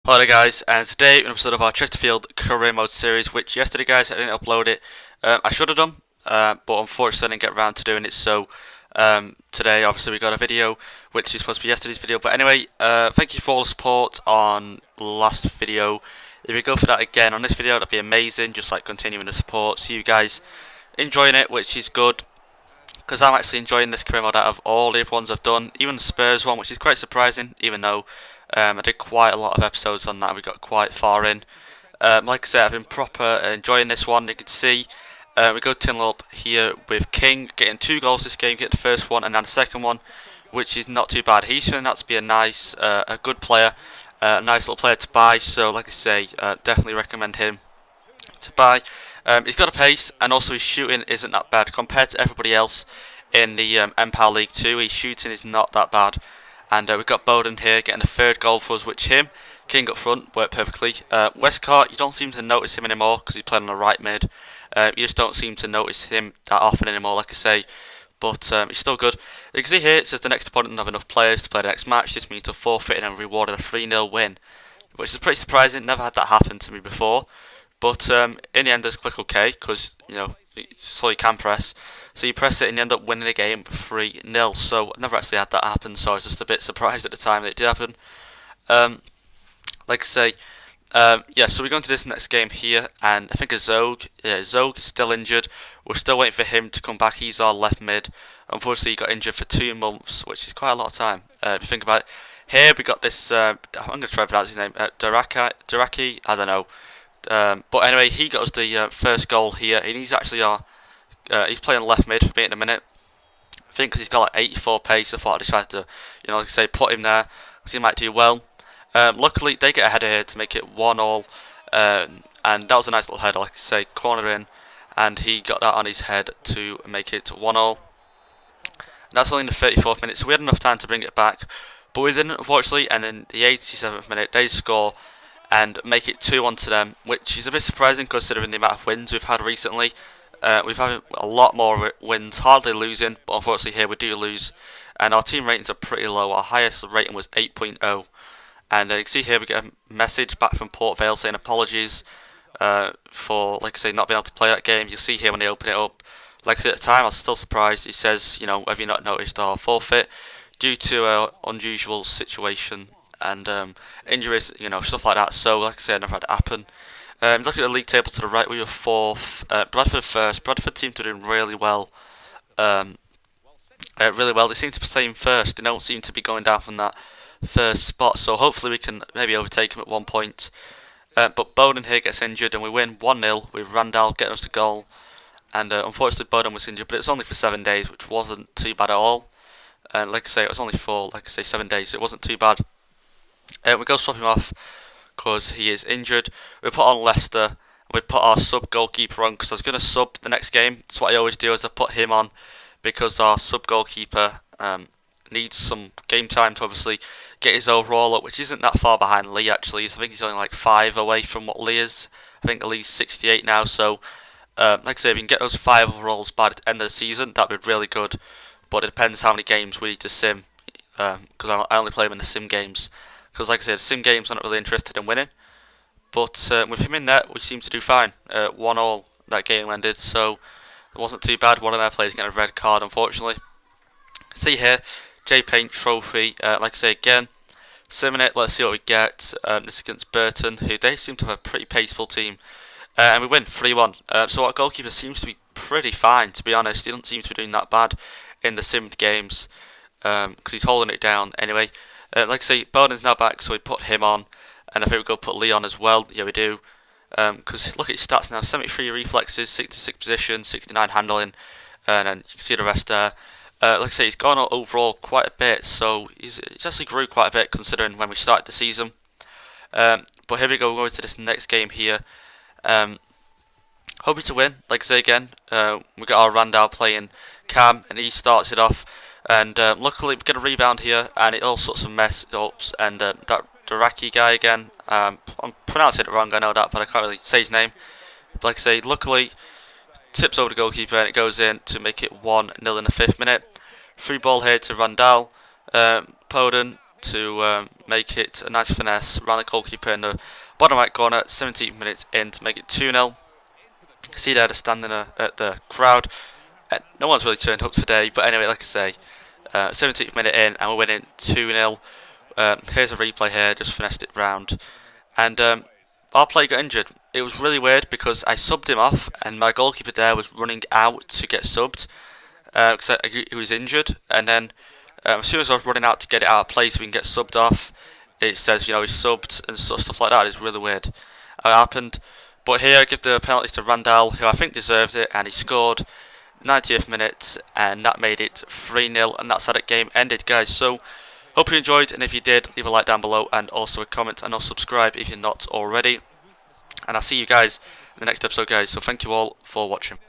Hello there guys, and today an episode of our Chesterfield career mode series, which yesterday guys I didn't upload it. I should have done, but unfortunately I didn't get around to doing it, so today obviously we got a video, which is supposed to be yesterday's video. But anyway, thank you for all the support on last video. If we go for that again on this video, that'd be amazing, just like continuing the support, see you guys enjoying it, which is good. Because I'm actually enjoying this career mode out of all the other ones I've done, even the Spurs one, which is quite surprising, even though I did quite a lot of episodes on that. We got quite far in. Like I said, I've been proper enjoying this one. You can see we go 10 up here with King getting 2 goals this game. Get the first one and then the second one, which is not too bad. He's turned out to be a nice, a good player, a nice little player to buy. So, like I say, definitely recommend him to buy. He's got a pace, and also his shooting isn't that bad compared to everybody else in the Empire League 2. His shooting is not that bad. And we've got Bowden here getting the third goal for us, which King up front, worked perfectly. Westcarr, you don't seem to notice him anymore because he's playing on the right mid. You just don't seem to notice him that often anymore, like I say. But he's still good. You can see here it says the next opponent doesn't have enough players to play the next match. This means to forfeit and rewarded a 3-0 win, which is pretty surprising. Never had that happen to me before. But in the end, just click OK because so you can press. So you press it and you end up winning the game 3-0. So I've never actually had that happen, so I was just a bit surprised at the time that it did happen. Like I say, yeah, so we go into this next game here, and I think Zog is still injured. We're still waiting for him to come back. He's our left mid. Unfortunately, he got injured for 2 months, which is quite a lot of time. If you think about it. Here we got this, I'm going to try to pronounce his name, Daraki, I don't know. But anyway, he got us the first goal here, and he's actually our he's playing left mid for me in a minute. I think because he's got like 84 pace, I thought I'd try to, like I say, put him there because he might do well. Luckily, they get a header here to make it 1-1, and that was a nice little header, like I say, corner in, and he got that on his head to make it 1-1. That's only in the 34th minute, so we had enough time to bring it back, but we didn't, unfortunately. And in the 87th minute, they score and make it 2-1 to them, which is a bit surprising considering the amount of wins we've had recently. We've had a lot more wins, hardly losing, but unfortunately here we do lose. And our team ratings are pretty low. Our highest rating was 8.0. And you can see here we get a message back from Port Vale saying apologies for, like I say, not being able to play that game. You'll see here when they open it up. Like I said at the time, I was still surprised. It says, have you not noticed our forfeit due to an unusual situation and injuries, stuff like that. So, like I said, I never had it happen. Look at the league table to the right. We were fourth. Bradford first. Bradford seem to be doing really well. Really well. They seem to be staying first. They don't seem to be going down from that first spot. So hopefully we can maybe overtake them at one point. But Bowden here gets injured, and we win 1-0 with Randall getting us the goal. And unfortunately Bowden was injured, but it's only for 7 days, which wasn't too bad at all. And like I say, it was only for 7 days. So it wasn't too bad. We go swap him off because he is injured. We put on Leicester. We put our sub goalkeeper on because I was going to sub the next game. That's what I always do, is I put him on because our sub goalkeeper needs some game time to obviously get his overall up, which isn't that far behind Lee actually. So I think he's only like 5 away from what Lee is. I think Lee's 68 now. So like I say, if we can get those 5 overalls by the end of the season, that'd be really good. But it depends how many games we need to sim, because I only play them in the sim games. Because like I said, sim games I'm not really interested in winning. But with him in there, we seem to do fine. 1-1 that game ended, so it wasn't too bad. One of their players getting a red card, unfortunately. See here, J Paint Trophy. Like I say again, simming it. Let's see what we get. This is against Burton, who they seem to have a pretty paceful team. And we win 3-1. So our goalkeeper seems to be pretty fine, to be honest. He doesn't seem to be doing that bad in the simmed games, because he's holding it down anyway. Like I say, Bowden's now back, so we put him on, and I think we go put Lee on as well. Yeah, we do. Because look at his stats now: 73 reflexes, 66 position, 69 handling, and then you can see the rest there. Like I say, he's gone overall quite a bit, so he's actually grew quite a bit considering when we started the season. But here we go, we're going to this next game here. Hoping to win, like I say again. We got our Randall playing Cam, and he starts it off. And luckily we get a rebound here, and it all sorts of mess ups. And that Daraki guy again, I'm pronouncing it wrong, I know that, but I can't really say his name. But like I say, luckily tips over the goalkeeper, and it goes in to make it 1-0 in the 5th minute. Free ball here to Randall. Poden to make it a nice finesse around the goalkeeper in the bottom right corner. 17th minute in to make it 2-0. See there, the standing at the crowd. No one's really turned up today, but anyway, like I say, 17th minute in, and we're winning 2-0. Here's a replay here, just finessed it round. And our player got injured. It was really weird because I subbed him off, and my goalkeeper there was running out to get subbed because he was injured. And then as soon as I was running out to get it out of play so we can get subbed off, it says, he's subbed and stuff like that. It's really weird. It happened. But here I give the penalty to Randall, who I think deserved it, and he scored 90th minute, and that made it 3-0, and that's how that game ended, guys. So hope you enjoyed, and if you did, leave a like down below and also a comment, and also subscribe if you're not already. And I'll see you guys in the next episode, guys. So thank you all for watching.